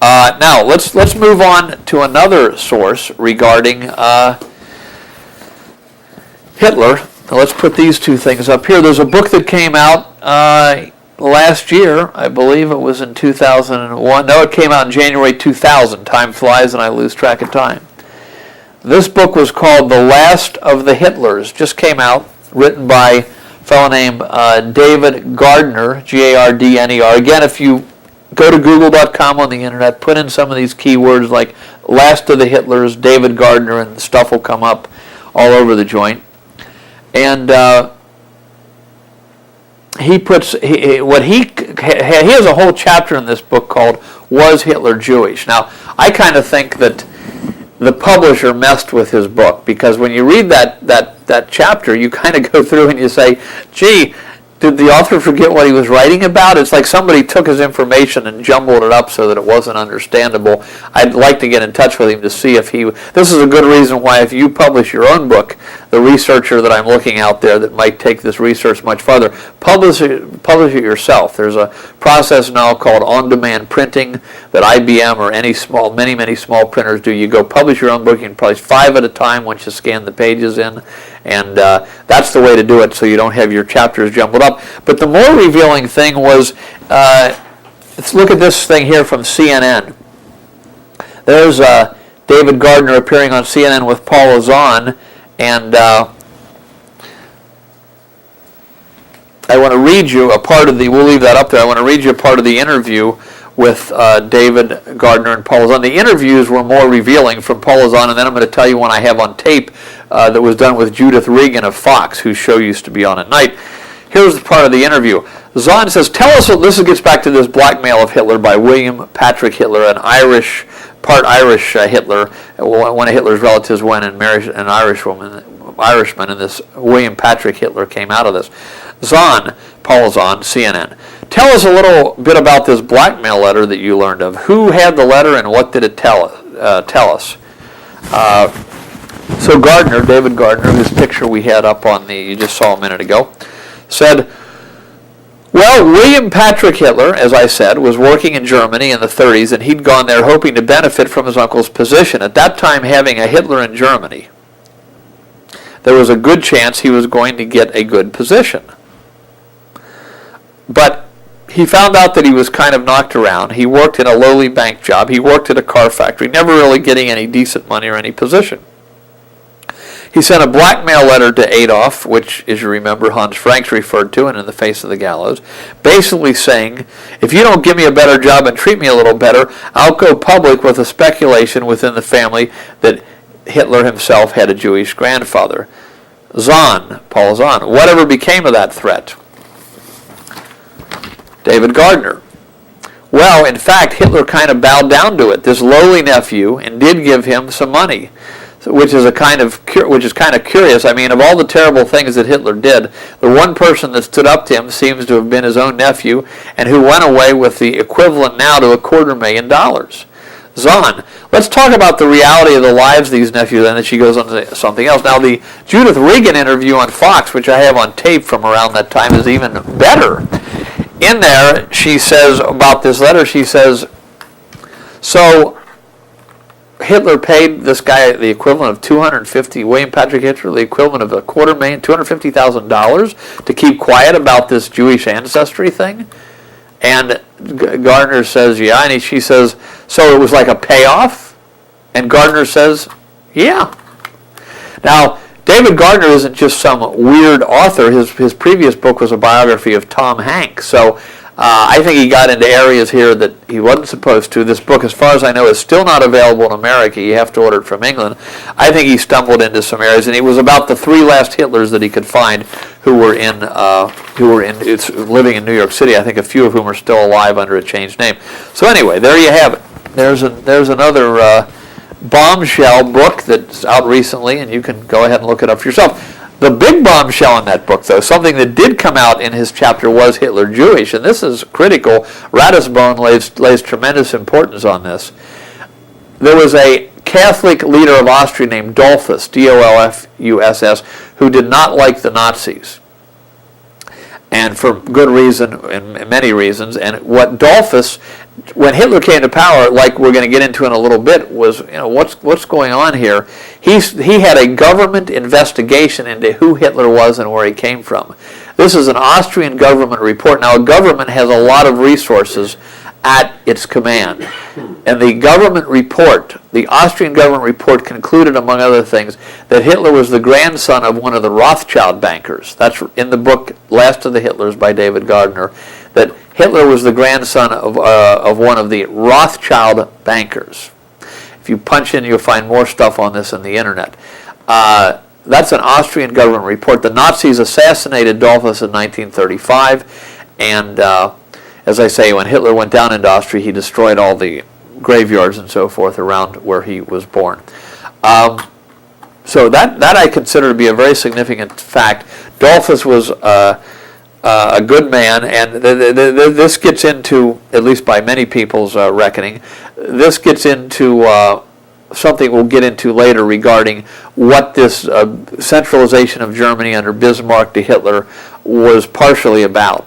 Now let's move on to another source regarding Hitler. Let's put these two things up here. There's a book that came out last year. I believe it was in 2001. No, it came out in January 2000. Time flies and I lose track of time. This book was called The Last of the Hitlers. Just came out, written by a fellow named David Gardner, Gardner. Again, if you go to google.com on the internet, put in some of these keywords like Last of the Hitlers, David Gardner, and stuff will come up all over the joint. And he has a whole chapter in this book called Was Hitler Jewish? Now, I kind of think that the publisher messed with his book, because when you read that chapter, you kind of go through and you say, gee, did the author forget what he was writing about? It's like somebody took his information and jumbled it up so that it wasn't understandable. I'd like to get in touch with him to see if this is a good reason why if you publish your own book, the researcher that I'm looking out there that might take this research much further, publish it yourself. There's a process now called on-demand printing that IBM or many small printers do. You go publish your own book, you can publish 5 at a time once you scan the pages in, and that's the way to do it so you don't have your chapters jumbled up. But the more revealing thing was, let's look at this thing here from CNN. There's David Gardner appearing on CNN with Paul Ozon, and I want to read you a part of we'll leave that up there, I want to read you a part of the interview with David Gardner and Paul Ozon. The interviews were more revealing from Paul Ozon, and then I'm going to tell you one I have on tape that was done with Judith Regan of Fox, whose show used to be on at night. Here's the part of the interview. Zahn says, tell us, this gets back to this blackmail of Hitler by William Patrick Hitler, an part Irish Hitler. One of Hitler's relatives went and married an Irishman, and this William Patrick Hitler came out of this. Paul Zahn, CNN. Tell us a little bit about this blackmail letter that you learned of. Who had the letter and what did it tell us? So David Gardner, whose picture we had up on you just saw a minute ago, said, well, William Patrick Hitler, as I said, was working in Germany in the 30s, and he'd gone there hoping to benefit from his uncle's position. At that time, having a Hitler in Germany, there was a good chance he was going to get a good position. But he found out that he was kind of knocked around. He worked in a lowly bank job. He worked at a car factory, never really getting any decent money or any position. He sent a blackmail letter to Adolf, which, as you remember, Hans Frank's referred to, and in the face of the gallows, basically saying, if you don't give me a better job and treat me a little better, I'll go public with a speculation within the family that Hitler himself had a Jewish grandfather. Paul Zahn, whatever became of that threat? David Gardner. Well, in fact, Hitler kind of bowed down to it, this lowly nephew, and did give him some money. Which is kind of curious. I mean, of all the terrible things that Hitler did, the one person that stood up to him seems to have been his own nephew, and who went away with the equivalent now to $250,000. Zahn, let's talk about the reality of the lives of these nephews, and then she goes on to something else. Now, the Judith Regan interview on Fox, which I have on tape from around that time, is even better. In there, she says about this letter, she says, so Hitler paid this guy the equivalent of William Patrick Hitler, the equivalent of $250,000 to keep quiet about this Jewish ancestry thing. And Gardner says, yeah, and she says, so it was like a payoff? And Gardner says, yeah. Now, David Gardner isn't just some weird author. His previous book was a biography of Tom Hanks. So I think he got into areas here that he wasn't supposed to. This book, as far as I know, is still not available in America. You have to order it from England. I think he stumbled into some areas, and it was about the 3 last Hitlers that he could find who were living in New York City. I think a few of whom are still alive under a changed name. So anyway, there you have it. There's another bombshell book that's out recently, and you can go ahead and look it up for yourself. The big bombshell in that book, though, something that did come out in his chapter, was Hitler Jewish, and this is critical. Ratisbon lays tremendous importance on this. There was a Catholic leader of Austria named Dollfuss, Dolfuss, who did not like the Nazis, and for good reason, and many reasons. And what Dollfuss when Hitler came to power, like we're going to get into in a little bit, was, what's going on here? He had a government investigation into who Hitler was and where he came from. This is an Austrian government report. Now, a government has a lot of resources at its command. And the government report, the Austrian government report, concluded, among other things, that Hitler was the grandson of one of the Rothschild bankers. That's in the book Last of the Hitlers by David Gardner, that Hitler was the grandson of one of the Rothschild bankers. If you punch in, you'll find more stuff on this on the internet. That's an Austrian government report. The Nazis assassinated Dollfuss in 1935, and as I say, when Hitler went down into Austria, he destroyed all the graveyards and so forth around where he was born. So that I consider to be a very significant fact. Dollfuss was a good man, and this gets into, at least by many people's reckoning, this gets into something we'll get into later regarding what this centralization of Germany under Bismarck to Hitler was partially about.